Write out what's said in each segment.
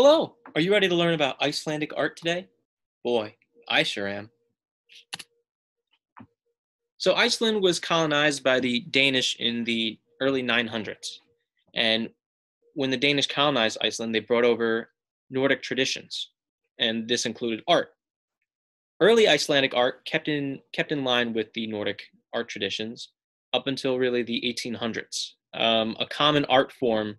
Hello, are you ready to learn about Icelandic art today? Boy, I sure am. So Iceland was colonized by the Danish in the early 900s. And when the Danish colonized Iceland, they brought over Nordic traditions, and this included art. Early Icelandic art kept in line with the Nordic art traditions up until really the 1800s. A common art form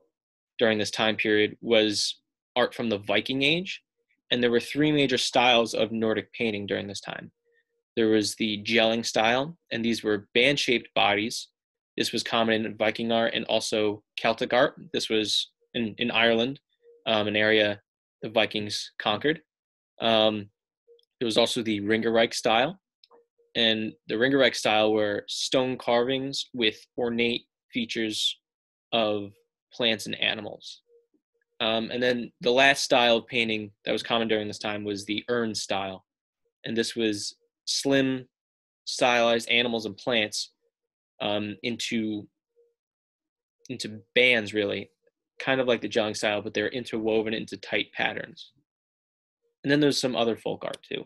during this time period was art from the Viking Age, and there were three major styles of Nordic painting during this time. There was the gelling style, and these were band-shaped bodies. This was common in Viking art and also Celtic art. This was in Ireland, an area the Vikings conquered. Um, there was also the Ringerike style, and the Ringerike style were stone carvings with ornate features of plants and animals. And then the last style of painting that was common during this time was the urn style. And this was slim, stylized animals and plants into bands, really, kind of like the gelling style, but they're interwoven into tight patterns. And then there's some other folk art too.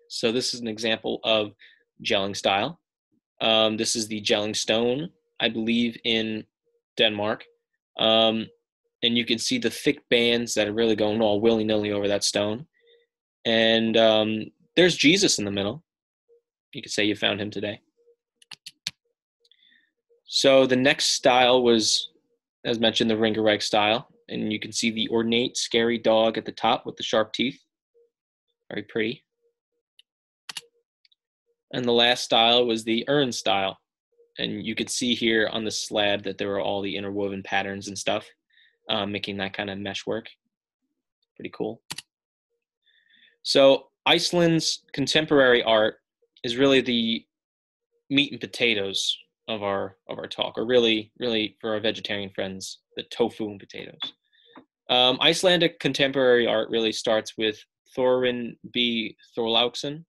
So this is an example of gelling style. This is the gelling stone, I believe, in Denmark. And you can see the thick bands that are really going all willy-nilly over that stone. And there's Jesus in the middle. You could say you found him today. So the next style was, as mentioned, the Ringerike style. And you can see the ornate, scary dog at the top with the sharp teeth. Very pretty. And the last style was the urn style. And you could see here on the slab that there were all the interwoven patterns and stuff, making that kind of meshwork. Pretty cool. So Iceland's contemporary art is really the meat and potatoes of our talk, or really for our vegetarian friends, the tofu and potatoes. Icelandic contemporary art really starts with Thorin B. Thorlaukson.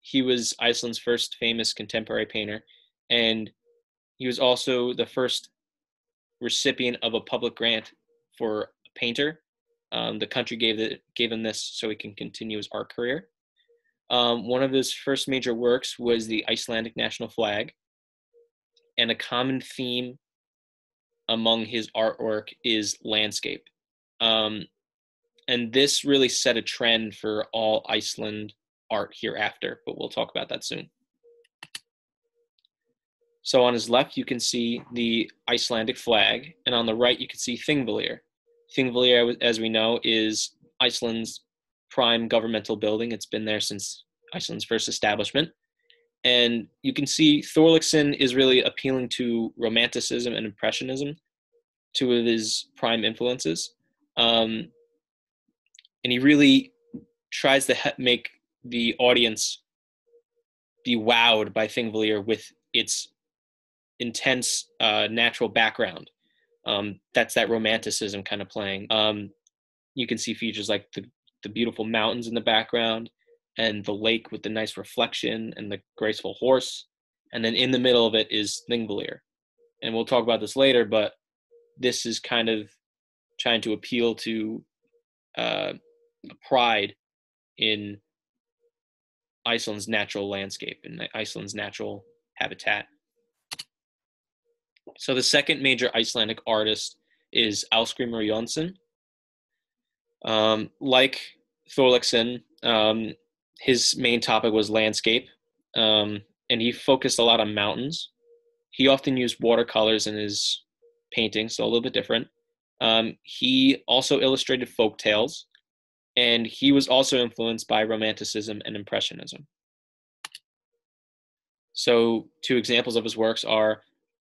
He was Iceland's first famous contemporary painter, and he was also the first recipient of a public grant for a painter. The country gave him this so he can continue his art career. One of his first major works was the Icelandic national flag, and a common theme among his artwork is landscape. And this really set a trend for all Iceland art hereafter, but we'll talk about that soon. So on his left, you can see the Icelandic flag, and on the right, you can see Thingvellir. Thingvellir, as we know, is Iceland's prime governmental building. It's been there since Iceland's first establishment. And you can see Thorlaksson is really appealing to Romanticism and Impressionism, two of his prime influences. And he really tries to make the audience be wowed by Thingvellir with its intense natural background. That's that Romanticism kind of playing. You can see features like the beautiful mountains in the background, and the lake with the nice reflection and the graceful horse. And then in the middle of it is Thingvellir. And we'll talk about this later, but this is kind of trying to appeal to pride in Iceland's natural landscape and Iceland's natural habitat. So the second major Icelandic artist is Ásgrímur Jónsson. Like Thorlaksson, his main topic was landscape, and he focused a lot on mountains. He often used watercolors in his paintings, so a little bit different. He also illustrated folk tales, and he was also influenced by Romanticism and Impressionism. So two examples of his works are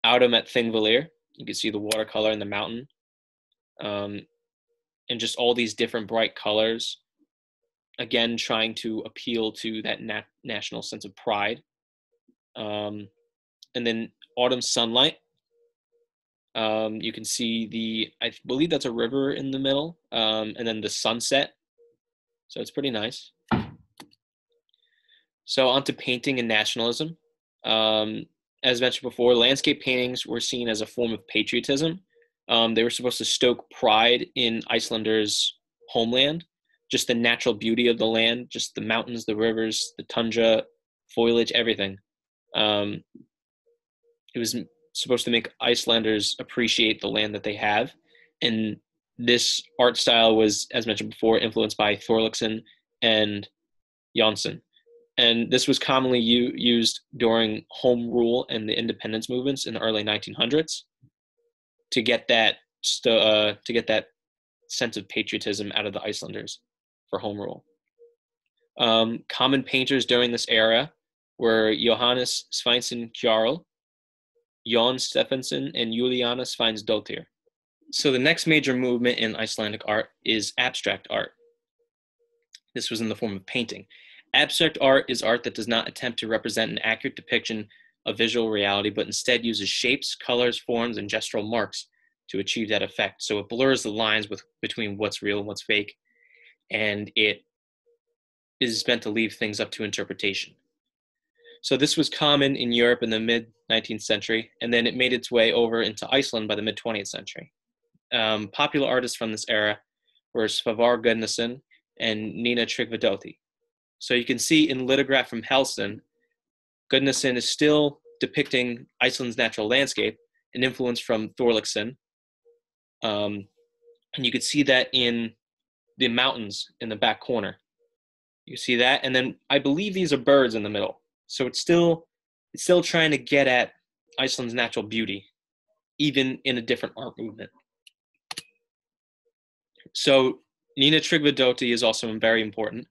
Autumn at Thingvellir. You can see the watercolor in the mountain, and just all these different bright colors, again trying to appeal to that national sense of pride. And then Autumn Sunlight, you can see I believe that's a river in the middle, and then the sunset. So it's pretty nice. So onto painting and nationalism. As mentioned before, landscape paintings were seen as a form of patriotism. They were supposed to stoke pride in Icelanders' homeland, just the natural beauty of the land, just the mountains, the rivers, the tundra, foliage, everything. Um, it was supposed to make Icelanders appreciate the land that they have. And this art style was, as mentioned before, influenced by Thorlaksson and Janssen. And this was commonly used during home rule and the independence movements in the early 1900s to get that to get that sense of patriotism out of the Icelanders for home rule. Common painters during this era were Johannes Sveinsson Kjarl, Jon Stephenson, and Juliana Sveinsdottir. So the next major movement in Icelandic art is abstract art. This was in the form of painting. Abstract art is art that does not attempt to represent an accurate depiction of visual reality, but instead uses shapes, colors, forms, and gestural marks to achieve that effect. So it blurs the lines between what's real and what's fake, and it is meant to leave things up to interpretation. So this was common in Europe in the mid-19th century, and then it made its way over into Iceland by the mid-20th century. Popular artists from this era were Svavar Gunnarsson and Nina Tryggvadóttir. So you can see in lithograph from Helston, Gunnarsson is still depicting Iceland's natural landscape, an influence from Thorlaksson. And you could see that in the mountains in the back corner. You see that, and then I believe these are birds in the middle. So it's still trying to get at Iceland's natural beauty, even in a different art movement. So Nina Tryggvadóttir is also very important.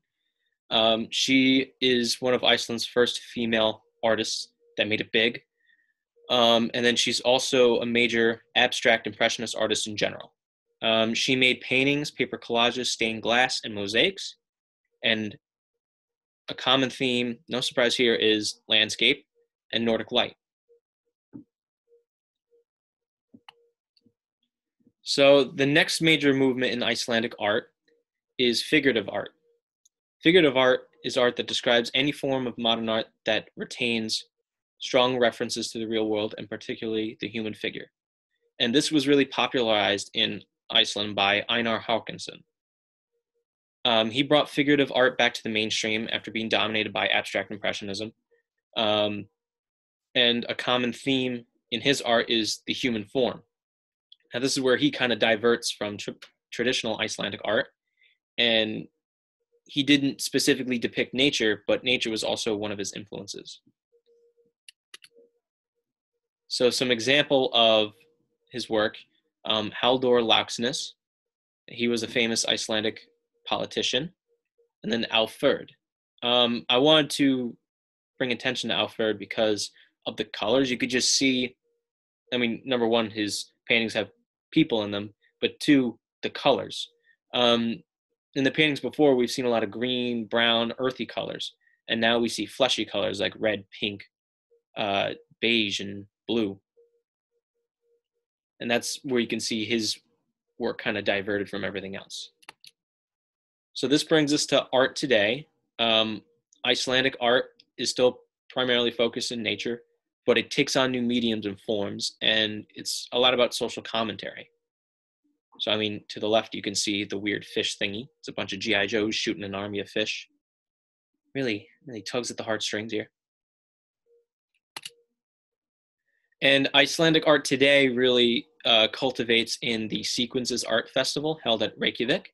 She is one of Iceland's first female artists that made it big. And then she's also a major abstract impressionist artist in general. She made paintings, paper collages, stained glass, and mosaics. And a common theme, no surprise here, is landscape and Nordic light. So the next major movement in Icelandic art is figurative art. Figurative art is art that describes any form of modern art that retains strong references to the real world, and particularly the human figure. And this was really popularized in Iceland by Einar Haukansson. He brought figurative art back to the mainstream after being dominated by abstract impressionism. And a common theme in his art is the human form. Now, this is where he kind of diverts from traditional Icelandic art, and he didn't specifically depict nature, but nature was also one of his influences. So some example of his work, Halldór Laxness, he was a famous Icelandic politician, and then Alfred. I wanted to bring attention to Alfred because of the colors. You could just see, I mean, number one, his paintings have people in them, but two, the colors. In the paintings before, we've seen a lot of green, brown, earthy colors, and now we see fleshy colors like red, pink, beige, and blue. And that's where you can see his work kind of diverted from everything else. So this brings us to art today. Icelandic art is still primarily focused in nature, but it takes on new mediums and forms, and it's a lot about social commentary. So, I mean, to the left, you can see the weird fish thingy. It's a bunch of G.I. Joes shooting an army of fish. Really, really tugs at the heartstrings here. And Icelandic art today really cultivates in the Sequences Art Festival held at Reykjavik.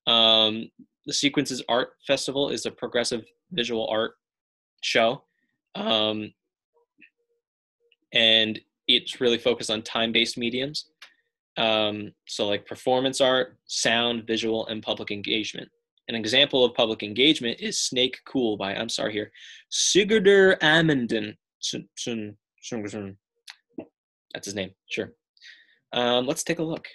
The Sequences Art Festival is a progressive visual art show. And it's really focused on time-based mediums. So like performance art, sound, visual, and public engagement. An example of public engagement is Snake Cool by, I'm sorry here, Sigurdur Amundsen. That's his name, sure. Let's take a look.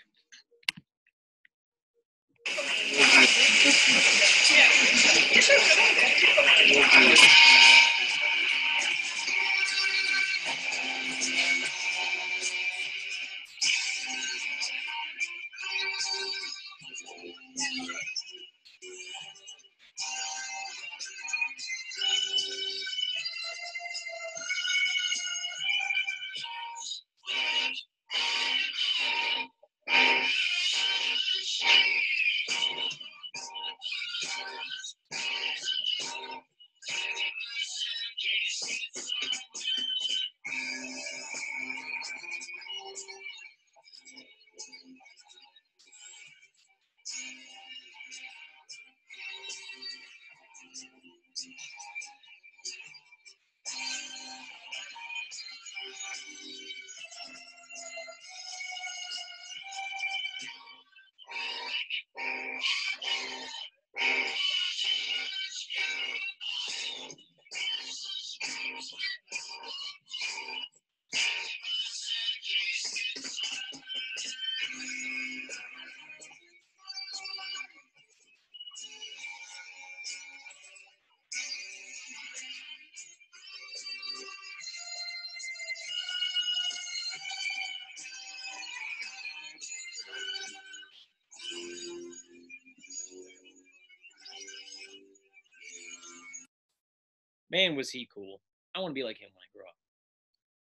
Man, was he cool. I want to be like him when I grow up.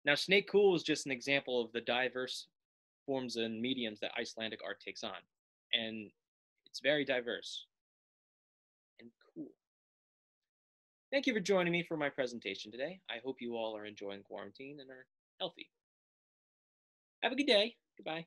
Now, Snake Cool is just an example of the diverse forms and mediums that Icelandic art takes on. And it's very diverse and cool. Thank you for joining me for my presentation today. I hope you all are enjoying quarantine and are healthy. Have a good day. Goodbye.